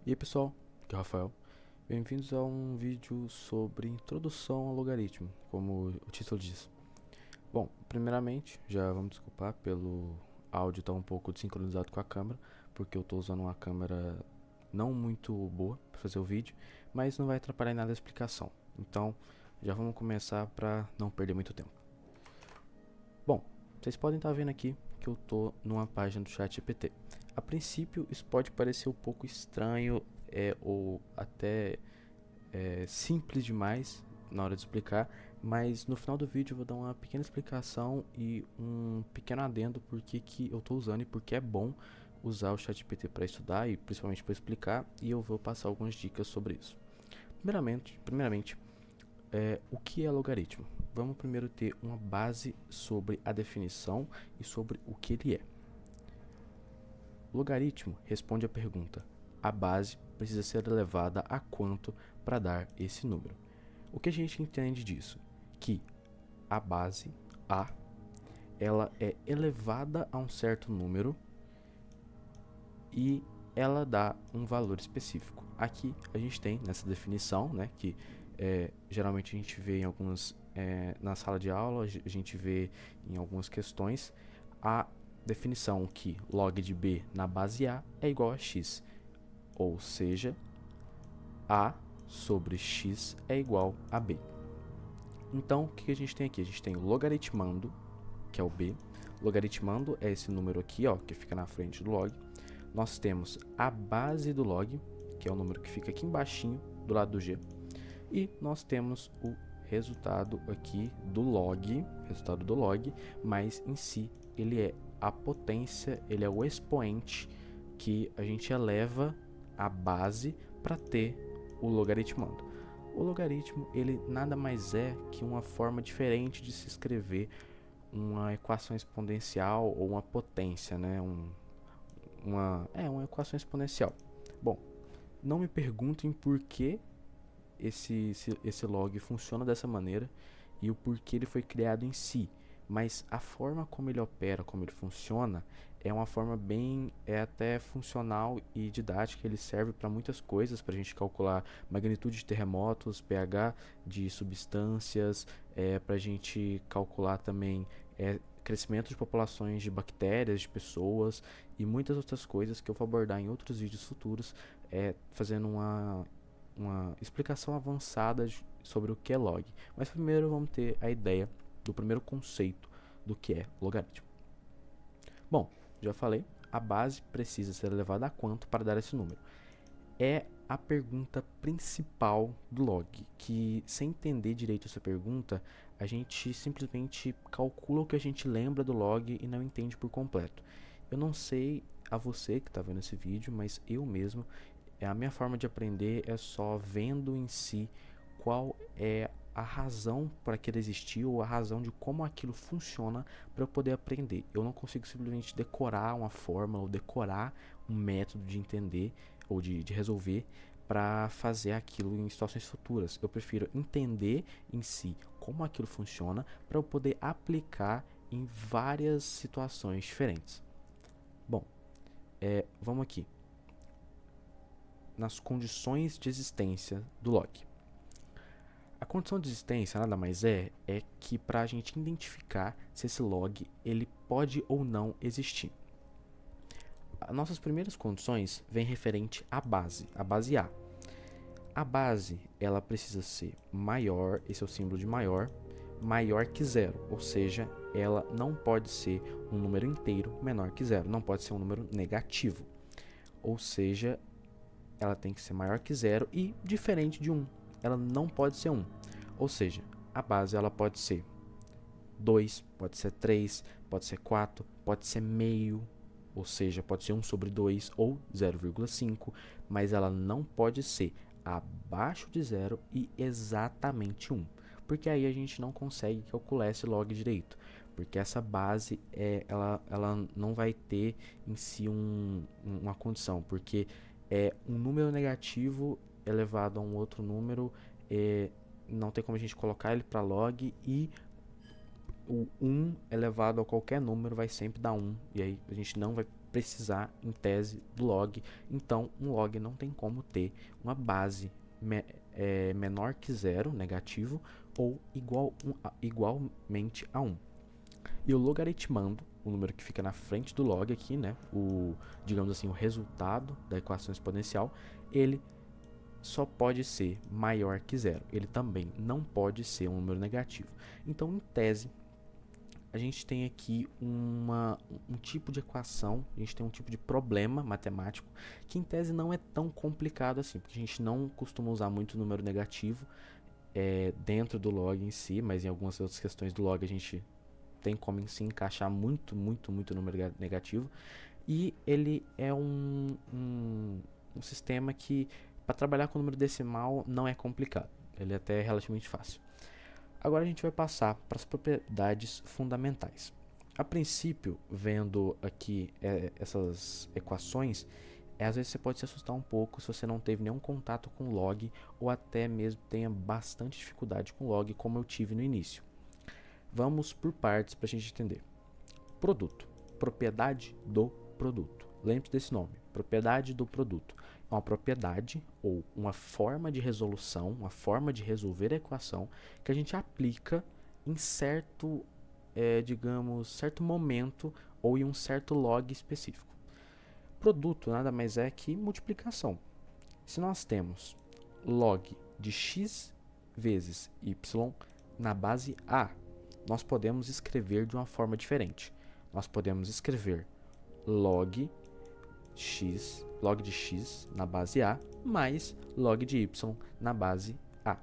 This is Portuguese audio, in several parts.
E aí pessoal, aqui é o Rafael. Bem-vindos a um vídeo sobre introdução ao logaritmo, como o título diz. Bom, primeiramente, já vamos desculpar pelo áudio estar um pouco desincronizado com a câmera, porque eu estou usando uma câmera não muito boa para fazer o vídeo, mas não vai atrapalhar em nada a explicação. Então, já vamos começar para não perder muito tempo. Bom, vocês podem estar vendo aqui que eu estou numa página do ChatGPT. A princípio, isso pode parecer um pouco estranho ou até simples demais na hora de explicar, mas no final do vídeo eu vou dar uma pequena explicação e um pequeno adendo por que eu estou usando e porque é bom usar o ChatGPT para estudar e principalmente para explicar, e eu vou passar algumas dicas sobre isso. Primeiramente, o que é logaritmo? Vamos primeiro ter uma base sobre a definição e sobre o que ele é. Logaritmo responde à pergunta: a base precisa ser elevada a quanto para dar esse número? O que a gente entende disso? Que a base, a, ela é elevada a um certo número e ela dá um valor específico. Aqui a gente tem nessa definição, né, que geralmente a gente vê em algumas na sala de aula, a gente vê em algumas questões a definição que log de b na base a é igual a x, ou seja, a sobre x é igual a b. Então, o que a gente tem aqui? A gente tem o logaritmando, que é o b. Logaritmando é esse número aqui, ó, que fica na frente do log. Nós temos a base do log, que é o número que fica aqui embaixinho, do lado do g. E nós temos o resultado aqui do log, mas em si ele é a potência, ele é o expoente que a gente eleva a base para ter o logaritmando. O logaritmo, ele nada mais é que uma forma diferente de se escrever uma equação exponencial ou uma potência, né? Uma equação exponencial. Bom, não me perguntem por que esse log funciona dessa maneira e o porquê ele foi criado em si, mas a forma como ele opera, como ele funciona, é uma forma bem até funcional e didática. Ele serve para muitas coisas, para a gente calcular magnitude de terremotos, pH de substâncias, para a gente calcular também crescimento de populações de bactérias, de pessoas e muitas outras coisas que eu vou abordar em outros vídeos futuros, fazendo uma explicação avançada sobre o que é log. Mas primeiro vamos ter a ideia do primeiro conceito do que é logaritmo. Bom, já falei, a base precisa ser elevada a quanto para dar esse número? É a pergunta principal do log, que sem entender direito essa pergunta, a gente simplesmente calcula o que a gente lembra do log e não entende por completo. Eu não sei a você que está vendo esse vídeo, mas eu mesmo, a minha forma de aprender é só vendo em si qual é a razão para aquilo existir ou a razão de como aquilo funciona para eu poder aprender. Eu não consigo simplesmente decorar uma fórmula ou decorar um método de entender ou de resolver para fazer aquilo em situações futuras. Eu prefiro entender em si como aquilo funciona para eu poder aplicar em várias situações diferentes. Bom, vamos aqui nas condições de existência do log. A condição de existência nada mais é que para a gente identificar se esse log ele pode ou não existir. As nossas primeiras condições vêm referente à base, a base A. A base ela precisa ser maior, esse é o símbolo de maior que zero, ou seja, ela não pode ser um número inteiro menor que zero, não pode ser um número negativo, ou seja, ela tem que ser maior que zero e diferente de 1. Ela não pode ser 1. Ou seja, a base ela pode ser 2, pode ser 3, pode ser 4, pode ser meio, ou seja, pode ser 1 sobre 2 ou 0,5, mas ela não pode ser abaixo de 0 e exatamente 1, porque aí a gente não consegue calcular esse log direito, porque essa base ela não vai ter em si uma condição, porque um número negativo elevado a um outro número, não tem como a gente colocar ele para log, e o 1 elevado a qualquer número vai sempre dar 1, e aí a gente não vai precisar, em tese, do log. Então, um log não tem como ter uma base menor que 0, negativo, ou igualmente a 1. E o logaritmando, o número que fica na frente do log aqui, né, digamos assim, o resultado da equação exponencial, ele só pode ser maior que 0. Ele também não pode ser um número negativo. Então, em tese, a gente tem aqui um tipo de equação, a gente tem um tipo de problema matemático que em tese não é tão complicado assim, porque a gente não costuma usar muito número negativo dentro do log em si, mas em algumas outras questões do log a gente tem como se encaixar muito número negativo. E ele é um sistema que, para trabalhar com número decimal, não é complicado. Ele é até relativamente fácil. Agora a gente vai passar para as propriedades fundamentais. A princípio, vendo aqui essas equações, às vezes você pode se assustar um pouco se você não teve nenhum contato com log ou até mesmo tenha bastante dificuldade com log, como eu tive no início. Vamos por partes para a gente entender. Produto. Propriedade do produto. Lembre-se desse nome. Propriedade do produto. É uma propriedade ou uma forma de resolução, uma forma de resolver a equação que a gente aplica em certo, certo momento ou em um certo log específico. Produto nada mais é que multiplicação. Se nós temos log de x vezes y na base a, nós podemos escrever de uma forma diferente. Nós podemos escrever log de x na base a mais log de y na base a.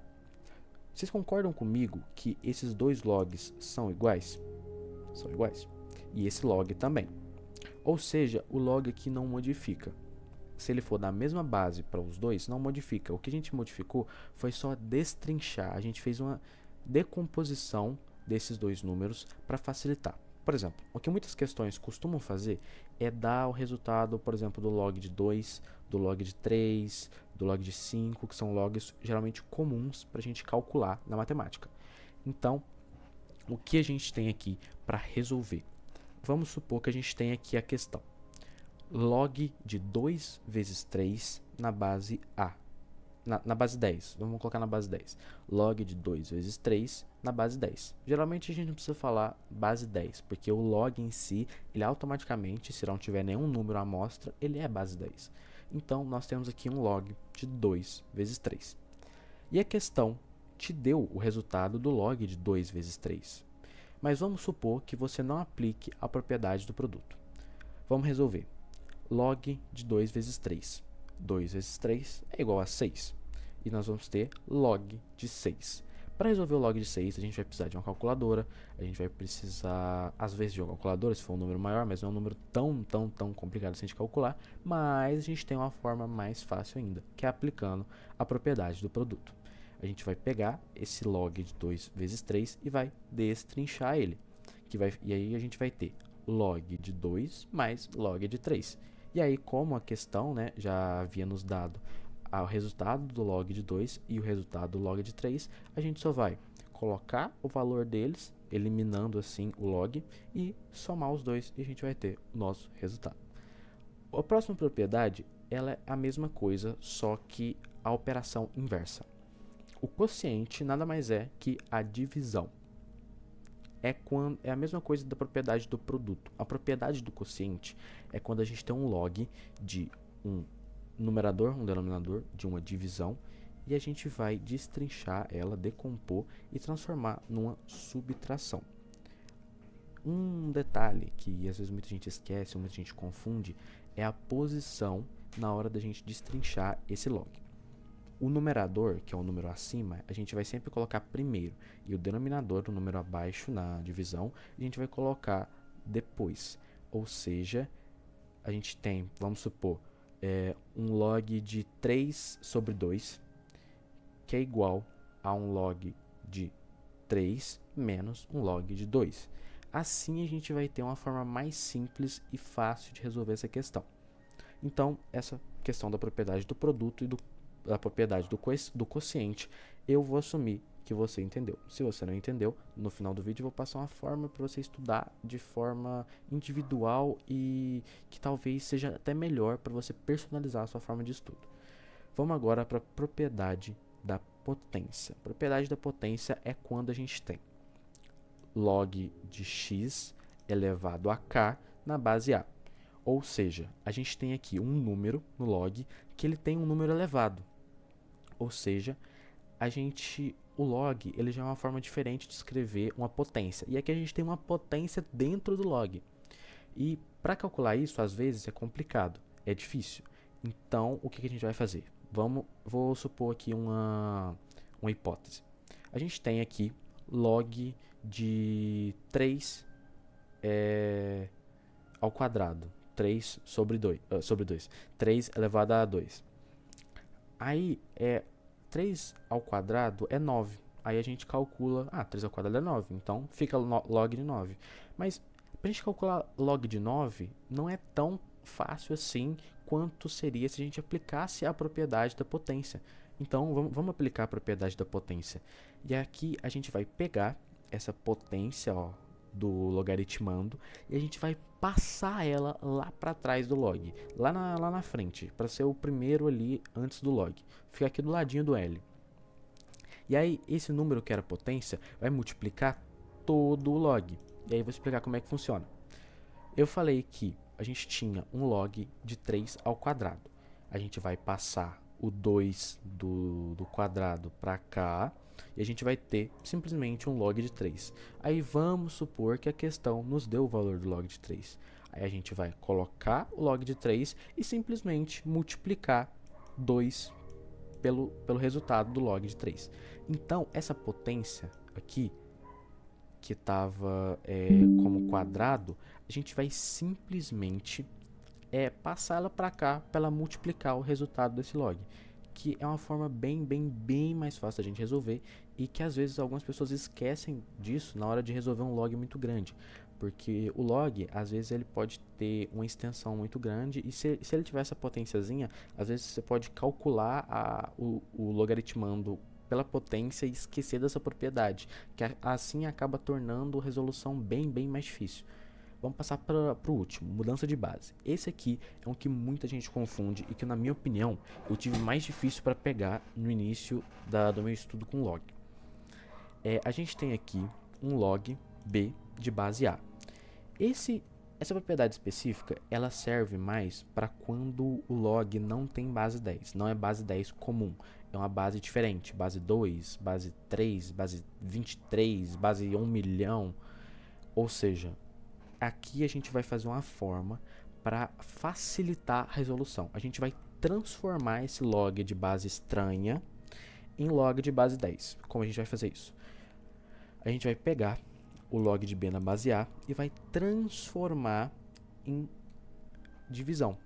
Vocês concordam comigo que esses dois logs são iguais? São iguais. E esse log também. Ou seja, o log aqui não modifica. Se ele for da mesma base para os dois, não modifica. O que a gente modificou foi só destrinchar. A gente fez uma decomposição desses dois números para facilitar. Por exemplo, o que muitas questões costumam fazer é dar o resultado, por exemplo, do log de 2, do log de 3, do log de 5, que são logs geralmente comuns para a gente calcular na matemática. Então, o que a gente tem aqui para resolver? Vamos supor que a gente tem aqui a questão log de 2 vezes 3 na base A. Na base 10, vamos colocar na base 10. Log de 2 vezes 3 na base 10. Geralmente a gente não precisa falar base 10, porque o log em si, ele automaticamente, se não tiver nenhum número à amostra, ele é base 10. Então, nós temos aqui um log de 2 vezes 3. E a questão te deu o resultado do log de 2 vezes 3. Mas vamos supor que você não aplique a propriedade do produto. Vamos resolver. Log de 2 vezes 3. 2 vezes 3 é igual a 6. E nós vamos ter log de 6. Para resolver o log de 6, a gente vai precisar de uma calculadora. A gente vai precisar, às vezes, de uma calculadora, se for um número maior, mas não é um número tão complicado assim de calcular. Mas a gente tem uma forma mais fácil ainda, que é aplicando a propriedade do produto. A gente vai pegar esse log de 2 vezes 3 e vai destrinchar ele. E aí a gente vai ter log de 2 mais log de 3. E aí, como a questão, né, já havia nos dado o resultado do log de 2 e o resultado do log de 3, a gente só vai colocar o valor deles, eliminando assim o log, e somar os dois e a gente vai ter o nosso resultado. A próxima propriedade, ela é a mesma coisa, só que a operação inversa. O quociente nada mais é que a divisão. É a mesma coisa da propriedade do produto. A propriedade do quociente é quando a gente tem um log de um numerador, um denominador, de uma divisão, e a gente vai destrinchar ela, decompor e transformar numa subtração. Um detalhe que às vezes muita gente esquece, muita gente confunde, é a posição na hora da gente destrinchar esse log. O numerador, que é o número acima, a gente vai sempre colocar primeiro, e o denominador, o número abaixo na divisão, a gente vai colocar depois. Ou seja, a gente tem, vamos supor, um log de 3 sobre 2, que é igual a um log de 3 menos um log de 2. Assim a gente vai ter uma forma mais simples e fácil de resolver essa questão. Então, essa questão da propriedade do produto e da propriedade do quociente, eu vou assumir que você entendeu. Se você não entendeu, no final do vídeo eu vou passar uma forma para você estudar de forma individual e que talvez seja até melhor para você personalizar a sua forma de estudo. Vamos agora para a propriedade da potência. A propriedade da potência é quando a gente tem log de x elevado a k na base a. Ou seja, a gente tem aqui um número no log que ele tem um número elevado. Ou seja, o log ele já é uma forma diferente de escrever uma potência. E aqui a gente tem uma potência dentro do log. E para calcular isso, às vezes é complicado, é difícil. Então, o que a gente vai fazer? Vou supor aqui uma hipótese. A gente tem aqui log de 3 ao quadrado. 3 sobre 2. 3 elevado a 2. Aí, 3 ao quadrado é 9. Aí a gente calcula... 3 ao quadrado é 9. Então, fica log de 9. Mas, para a gente calcular log de 9, não é tão fácil assim quanto seria se a gente aplicasse a propriedade da potência. Então, vamos aplicar a propriedade da potência. E aqui a gente vai pegar essa potência do logaritmando e a gente vai passar ela lá para trás do log, lá na frente, para ser o primeiro ali antes do log. Fica aqui do ladinho do L. E aí, esse número que era potência vai multiplicar todo o log. E aí eu vou explicar como é que funciona. Eu falei que a gente tinha um log de 3 ao quadrado. A gente vai passar o 2 do quadrado para cá e a gente vai ter simplesmente um log de 3. Aí vamos supor que a questão nos deu o valor do log de 3. Aí a gente vai colocar o log de 3 e simplesmente multiplicar 2 pelo resultado do log de 3. Então, essa potência aqui, que estava como quadrado, a gente vai simplesmente passar ela para cá para ela multiplicar o resultado desse log, que é uma forma bem mais fácil da gente resolver e que às vezes algumas pessoas esquecem disso na hora de resolver um log muito grande, porque o log às vezes ele pode ter uma extensão muito grande e se ele tiver essa potênciazinha, às vezes você pode calcular o logaritmando pela potência e esquecer dessa propriedade, que assim acaba tornando a resolução bem mais difícil. Vamos passar para o último, mudança de base. Esse aqui é um que muita gente confunde e que, na minha opinião, eu tive mais difícil para pegar no início do meu estudo com log. A gente tem aqui um log b de base a. Essa propriedade específica, ela serve mais para quando o log não tem base 10, não é base 10 comum, é uma base diferente, base 2, base 3, base 23, base 1 milhão, ou seja, aqui a gente vai fazer uma forma para facilitar a resolução. A gente vai transformar esse log de base estranha em log de base 10. Como a gente vai fazer isso? A gente vai pegar o log de b na base a e vai transformar em divisão.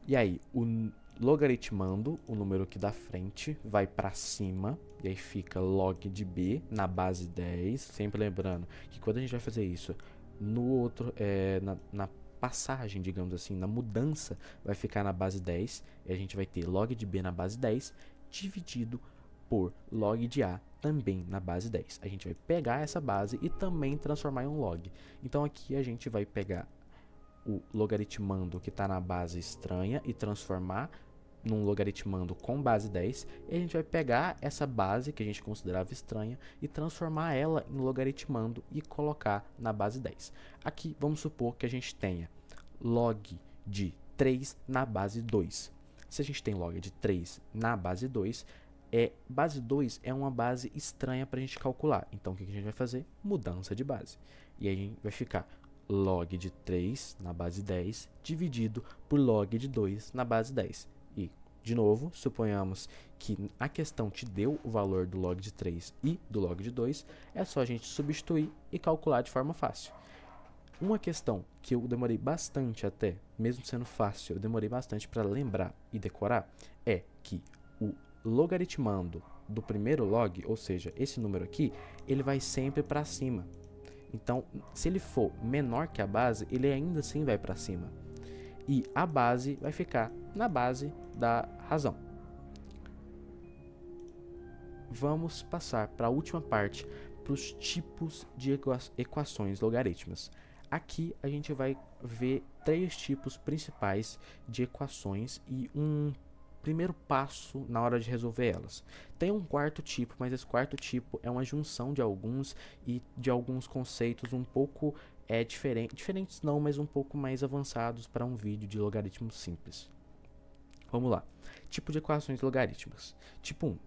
E aí, o logaritmando, o número aqui da frente, vai para cima, e aí fica log de b na base 10. Sempre lembrando que quando a gente vai fazer isso, no outro, na passagem, digamos assim, na mudança, vai ficar na base 10, e a gente vai ter log de b na base 10, dividido por log de a também na base 10. A gente vai pegar essa base e também transformar em um log. Então aqui a gente vai pegar o logaritmando que está na base estranha e transformar num logaritmando com base 10, e a gente vai pegar essa base que a gente considerava estranha e transformar ela em logaritmando e colocar na base 10. Aqui vamos supor que a gente tenha log de 3 na base 2. Se a gente tem log de 3 na base 2, base 2 é uma base estranha para a gente calcular. Então o que a gente vai fazer? Mudança de base. E aí a gente vai ficar log de 3 na base 10 dividido por log de 2 na base 10. E, de novo, suponhamos que a questão te deu o valor do log de 3 e do log de 2, é só a gente substituir e calcular de forma fácil. Uma questão que eu demorei bastante até, mesmo sendo fácil, eu demorei bastante para lembrar e decorar, é que o logaritmando do primeiro log, ou seja, esse número aqui, ele vai sempre para cima. Então, se ele for menor que a base, ele ainda assim vai para cima. E a base vai ficar na base da razão. vamos passar para a última parte, para os tipos de equações logarítmicas. Aqui a gente vai ver 3 tipos principais de equações e um primeiro passo na hora de resolver elas. Tem um quarto tipo, mas esse quarto tipo é uma junção de alguns e de alguns conceitos um pouco diferentes não, mas um pouco mais avançados para um vídeo de logaritmos simples. Vamos lá. Tipo de equações logarítmicas. Tipo 1.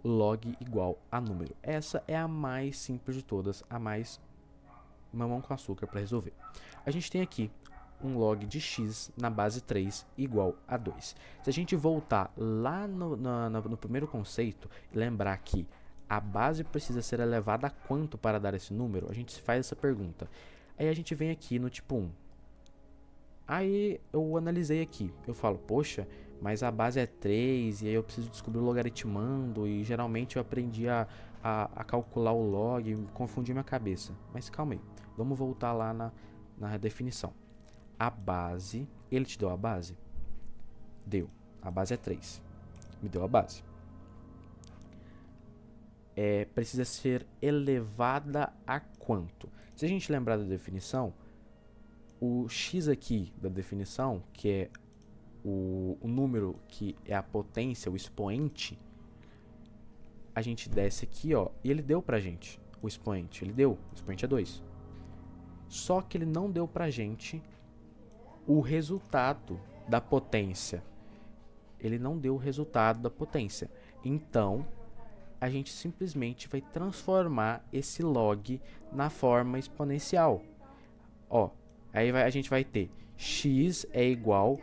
Log igual a número. Essa é a mais simples de todas, a mais mamão com açúcar para resolver. A gente tem aqui um log de x na base 3 igual a 2. Se a gente voltar lá no primeiro conceito e lembrar que a base precisa ser elevada a quanto para dar esse número, a gente faz essa pergunta. Aí a gente vem aqui no tipo 1. Aí eu analisei aqui, eu falo, poxa, mas a base é 3 e aí eu preciso descobrir o logaritmando e geralmente eu aprendi a calcular o log e confundi minha cabeça. Mas calma aí, vamos voltar lá na definição. A base, ele te deu a base? Deu. A base é 3. Me deu a base. Precisa ser elevada a quanto? Se a gente lembrar da definição, o x aqui da definição, que é o número que é a potência, o expoente, a gente desce aqui, ó, e ele deu pra gente o expoente. O expoente é 2. Só que ele não deu pra gente o resultado da potência. Ele não deu o resultado da potência. Então, a gente simplesmente vai transformar esse log na forma exponencial. Ó, aí a gente vai ter x é igual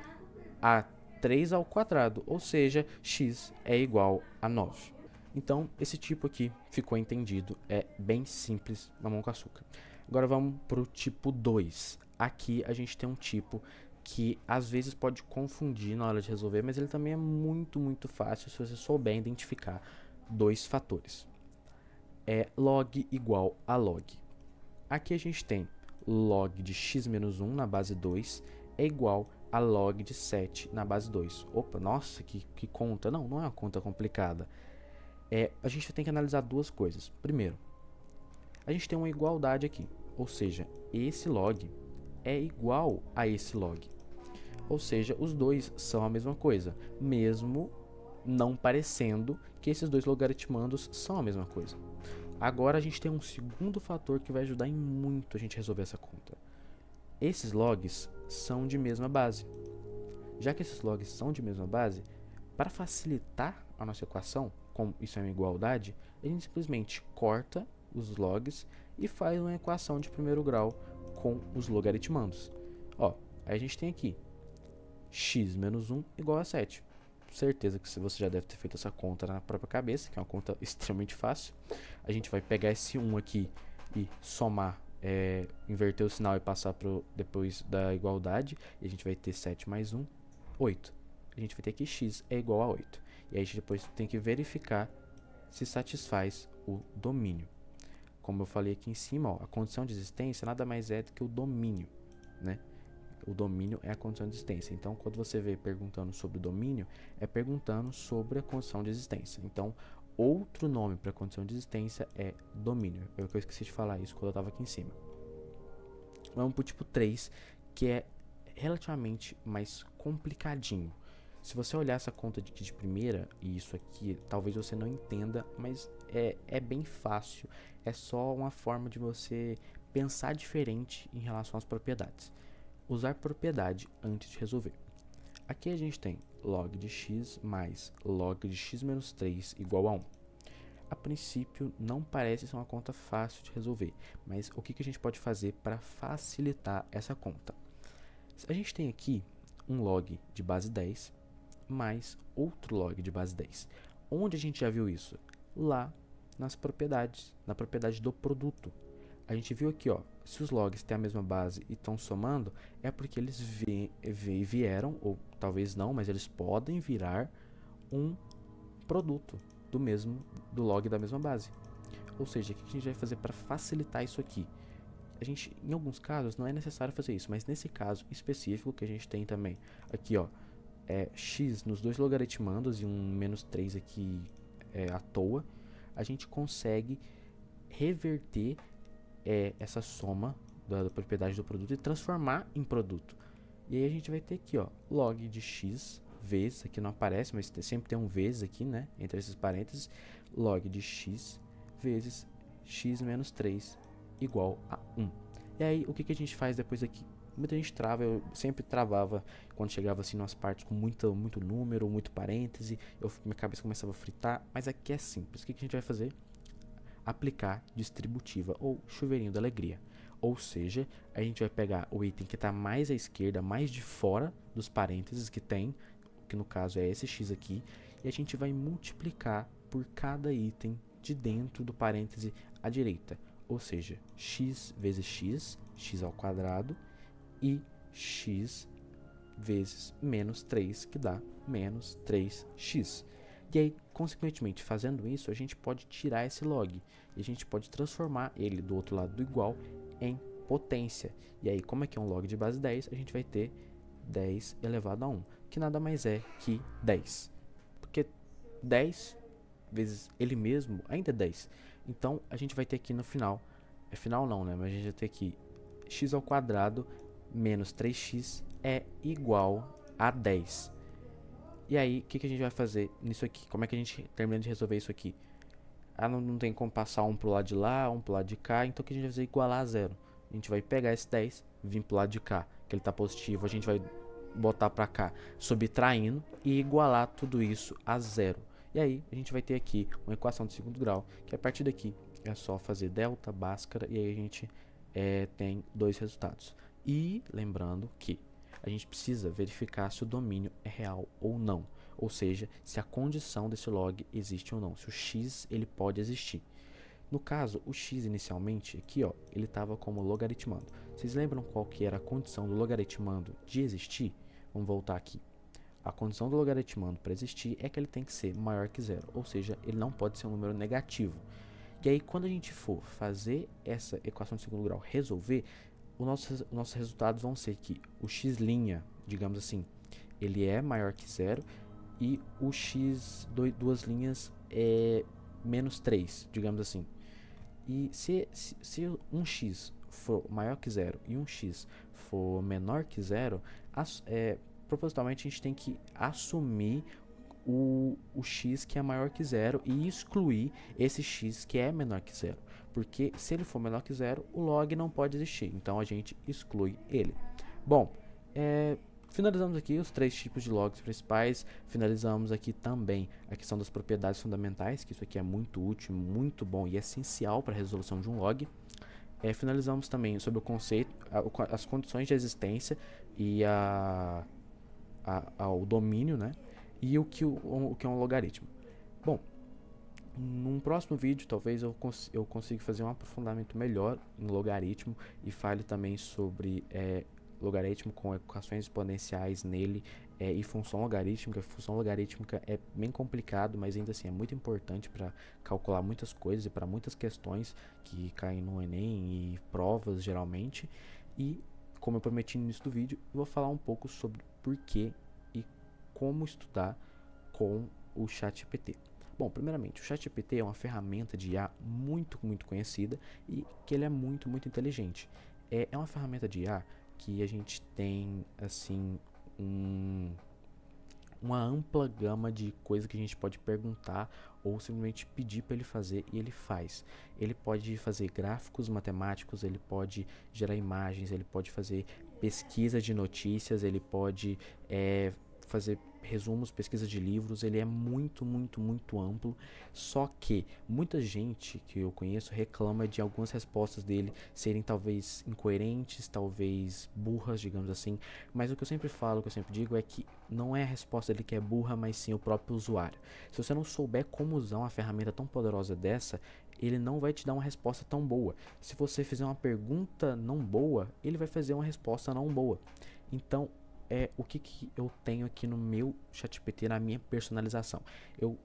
a 3 ao quadrado, ou seja, x é igual a 9. Então, esse tipo aqui ficou entendido, é bem simples, mamão com açúcar. Agora vamos para o tipo 2. Aqui a gente tem um tipo que às vezes pode confundir na hora de resolver, mas ele também é muito fácil se você souber identificar 2 fatores. É log igual a log. Aqui a gente tem log de x menos 1 na base 2 é igual a log de 7 na base 2. Opa, nossa, que conta. Não é uma conta complicada. A gente tem que analisar duas coisas. Primeiro, a gente tem uma igualdade aqui. Ou seja, esse log é igual a esse log. Ou seja, os dois são a mesma coisa, mesmo não parecendo que esses dois logaritmandos são a mesma coisa. Agora a gente tem um segundo fator que vai ajudar em muito a gente resolver essa conta. Esses logs são de mesma base. Já que esses logs são de mesma base, para facilitar a nossa equação, como isso é uma igualdade, a gente simplesmente corta os logs e faz uma equação de primeiro grau com os logaritmandos. Ó, aí a gente tem aqui x menos 1 igual a 7. Certeza que você já deve ter feito essa conta na própria cabeça, que é uma conta extremamente fácil. A gente vai pegar esse 1 aqui e somar, inverter o sinal e passar depois da igualdade, e a gente vai ter 7 mais 1, 8. A gente vai ter que x é igual a 8. E aí a gente depois tem que verificar se satisfaz o domínio. Como eu falei aqui em cima, ó, a condição de existência nada mais é do que o domínio, né? O domínio é a condição de existência. Então, quando você vê perguntando sobre o domínio, é perguntando sobre a condição de existência. Então, outro nome para a condição de existência é domínio. Eu esqueci de falar isso quando eu estava aqui em cima. Vamos para o tipo 3, que é relativamente mais complicadinho. Se você olhar essa conta de primeira, e isso aqui, talvez você não entenda, mas é bem fácil. É só uma forma de você pensar diferente em relação às propriedades. Usar propriedade antes de resolver. Aqui a gente tem log de x mais log de x menos 3 igual a 1. A princípio não parece ser uma conta fácil de resolver, mas o que a gente pode fazer para facilitar essa conta? A gente tem aqui um log de base 10 mais outro log de base 10. Onde a gente já viu isso? Lá nas propriedades, na propriedade do produto. A gente viu aqui, ó, se os logs têm a mesma base e estão somando, é porque eles vieram, ou talvez não, mas eles podem virar um produto do log da mesma base. Ou seja, o que a gente vai fazer para facilitar isso aqui? Em alguns casos, não é necessário fazer isso, mas nesse caso específico que a gente tem também, aqui, ó, x nos dois logaritmandos e um menos 3 aqui à toa, a gente consegue reverter essa soma da propriedade do produto e transformar em produto. E aí a gente vai ter aqui, ó, log de x vezes, aqui não aparece, mas sempre tem um vezes aqui, né, entre esses parênteses, log de x vezes x menos 3 igual a 1. E aí, o que a gente faz depois aqui? Muita gente trava, eu sempre travava quando chegava assim nas partes com muito número, muito parêntese, minha cabeça começava a fritar, mas aqui é simples. O que a gente vai fazer? Aplicar distributiva ou chuveirinho da alegria. Ou seja, a gente vai pegar o item que está mais à esquerda, mais de fora dos parênteses que tem, que no caso é esse x aqui, e a gente vai multiplicar por cada item de dentro do parêntese à direita. Ou seja, x vezes x, x ao quadrado, e x vezes menos 3, que dá menos 3x. E aí, consequentemente, fazendo isso, a gente pode tirar esse log. E a gente pode transformar ele do outro lado do igual em potência. E aí, como é que é um log de base 10, a gente vai ter 10 elevado a 1, que nada mais é que 10. Porque 10 vezes ele mesmo ainda é 10. Então, a gente vai ter aqui no final, final não, né? Mas a gente vai ter aqui x ao quadrado menos 3x é igual a 10. E aí, o que a gente vai fazer nisso aqui? Como é que a gente termina de resolver isso aqui? Não tem como passar um pro lado de lá, um pro lado de cá, então o que a gente vai fazer? Igualar a zero. A gente vai pegar esse 10, vir pro lado de cá, que ele tá positivo, a gente vai botar pra cá, subtraindo e igualar tudo isso a zero. E aí, a gente vai ter aqui uma equação de segundo grau, que a partir daqui é só fazer delta, Bhaskara, e aí a gente tem dois resultados. E lembrando que a gente precisa verificar se o domínio é real ou não, ou seja, se a condição desse log existe ou não, se o x ele pode existir. No caso, o x inicialmente, aqui ó, ele estava como logaritmando. Vocês lembram qual que era a condição do logaritmando de existir? Vamos voltar aqui. A condição do logaritmando para existir é que ele tem que ser maior que zero, ou seja, ele não pode ser um número negativo. E aí, quando a gente for fazer essa equação de segundo grau resolver, nossos resultados vão ser que o x', digamos assim, ele é maior que zero e o x, duas linhas, é menos 3, digamos assim. E se um x for maior que zero e um x for menor que zero, propositalmente a gente tem que assumir o x que é maior que zero e excluir esse x que é menor que zero. Porque se ele for menor que zero, o log não pode existir. Então a gente exclui ele. Bom, finalizamos aqui os três tipos de logs principais. Finalizamos aqui também a questão das propriedades fundamentais, que isso aqui é muito útil, muito bom e essencial para a resolução de um log. Finalizamos também sobre o conceito, as condições de existência e o domínio, né? E o que é um logaritmo. Bom, num próximo vídeo talvez eu consiga fazer um aprofundamento melhor em logaritmo e fale também sobre logaritmo com equações exponenciais nele e função logarítmica. Função logarítmica é bem complicado, mas ainda assim é muito importante para calcular muitas coisas e para muitas questões que caem no Enem e provas geralmente. E como eu prometi no início do vídeo, eu vou falar um pouco sobre por que e como estudar com o ChatGPT. Bom, primeiramente, o ChatGPT é uma ferramenta de IA muito conhecida e que ele é muito inteligente. É uma ferramenta de IA que a gente tem, assim, uma ampla gama de coisas que a gente pode perguntar ou simplesmente pedir para ele fazer e ele faz. Ele pode fazer gráficos matemáticos, ele pode gerar imagens, ele pode fazer pesquisa de notícias, ele pode fazer resumos, pesquisa de livros. Ele é muito amplo, só que muita gente que eu conheço reclama de algumas respostas dele serem talvez incoerentes, talvez burras, digamos assim, mas o que eu sempre falo, o que eu sempre digo é que não é a resposta dele que é burra, mas sim o próprio usuário. Se você não souber como usar uma ferramenta tão poderosa dessa, ele não vai te dar uma resposta tão boa. Se você fizer uma pergunta não boa, ele vai fazer uma resposta não boa. Então, o que eu tenho aqui no meu ChatGPT, na minha personalização. Eu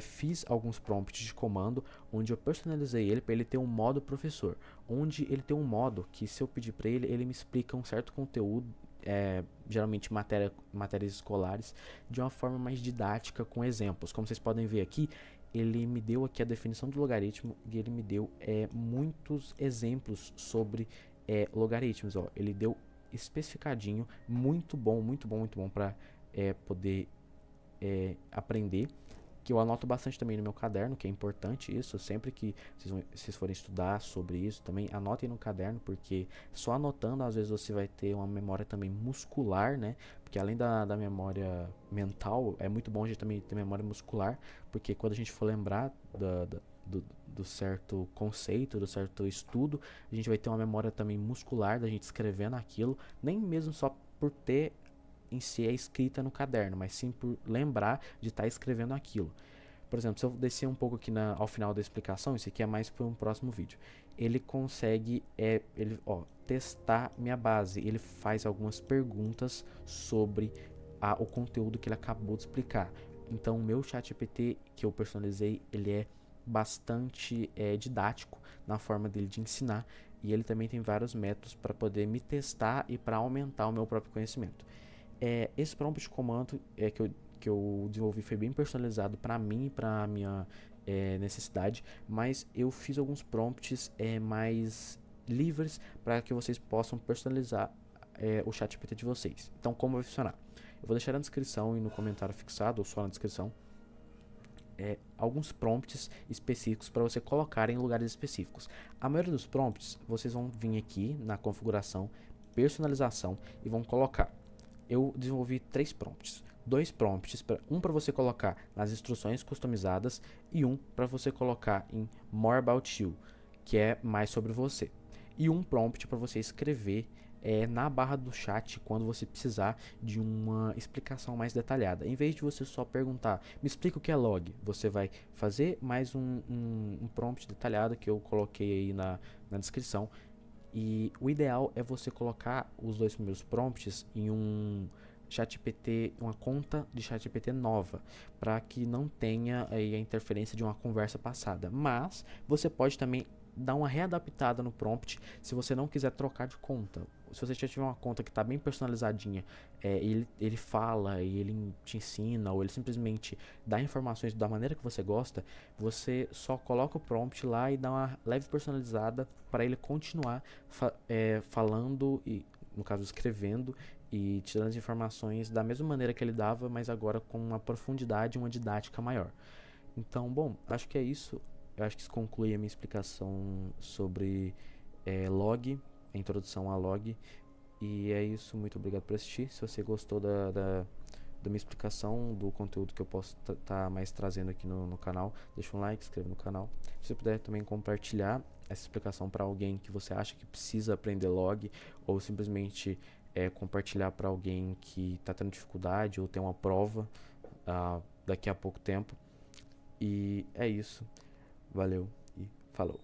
fiz alguns prompts de comando onde eu personalizei ele para ele ter um modo professor, onde ele tem um modo que, se eu pedir para ele, ele me explica um certo conteúdo, geralmente matérias escolares, de uma forma mais didática, com exemplos. Como vocês podem ver aqui, ele me deu aqui a definição do logaritmo e ele me deu muitos exemplos sobre logaritmos. Ó. Ele deu especificadinho, muito bom, muito bom, muito bom para poder aprender. Que eu anoto bastante também no meu caderno, que é importante isso. Sempre que vocês forem estudar sobre isso, também anotem no caderno, porque só anotando, às vezes você vai ter uma memória também muscular, né? Porque além da memória mental, é muito bom a gente também ter memória muscular, porque quando a gente for lembrar do certo conceito, do certo estudo, a gente vai ter uma memória também muscular da gente escrevendo aquilo, nem mesmo só por ter em si a escrita no caderno, mas sim por lembrar de estar escrevendo aquilo. Por exemplo, se eu descer um pouco aqui ao final da explicação, isso aqui é mais para um próximo vídeo. Ele consegue testar minha base. Ele faz algumas perguntas sobre o conteúdo que ele acabou de explicar. Então, o meu ChatGPT que eu personalizei, ele é bastante didático na forma dele de ensinar. E ele também tem vários métodos para poder me testar e para aumentar o meu próprio conhecimento. Esse prompt de comando que eu desenvolvi foi bem personalizado para mim e para a minha necessidade, mas eu fiz alguns prompts mais livres para que vocês possam personalizar o ChatGPT de vocês. Então, como vai funcionar? Eu vou deixar na descrição e no comentário fixado, ou só na descrição, alguns prompts específicos para você colocar em lugares específicos. A maioria dos prompts, vocês vão vir aqui na configuração, personalização e vão colocar. Eu desenvolvi 3 prompts. 2 prompts, um para você colocar nas instruções customizadas e um para você colocar em More About You, que é mais sobre você. E um prompt para você escrever na barra do chat quando você precisar de uma explicação mais detalhada. Em vez de você só perguntar, me explica o que é log, você vai fazer mais um prompt detalhado que eu coloquei aí na descrição. E o ideal é você colocar os 2 primeiros prompts em um ChatGPT, uma conta de ChatGPT nova, para que não tenha aí a interferência de uma conversa passada. Mas você pode também dar uma readaptada no prompt se você não quiser trocar de conta. Se você já tiver uma conta que está bem personalizadinha, ele fala e ele te ensina, ou ele simplesmente dá informações da maneira que você gosta, você só coloca o prompt lá e dá uma leve personalizada para ele continuar falando, e no caso escrevendo, e te dando as informações da mesma maneira que ele dava, mas agora com uma profundidade e uma didática maior. Então, bom, acho que é isso. Eu acho que isso conclui a minha explicação sobre log, a introdução a log. E é isso, muito obrigado por assistir. Se você gostou da minha explicação, do conteúdo que eu posso estar mais trazendo aqui no canal, deixa um like, se inscreva no canal. Se você puder também compartilhar essa explicação para alguém que você acha que precisa aprender log, ou simplesmente compartilhar para alguém que está tendo dificuldade ou tem uma prova daqui a pouco tempo. E é isso. Valeu e falou.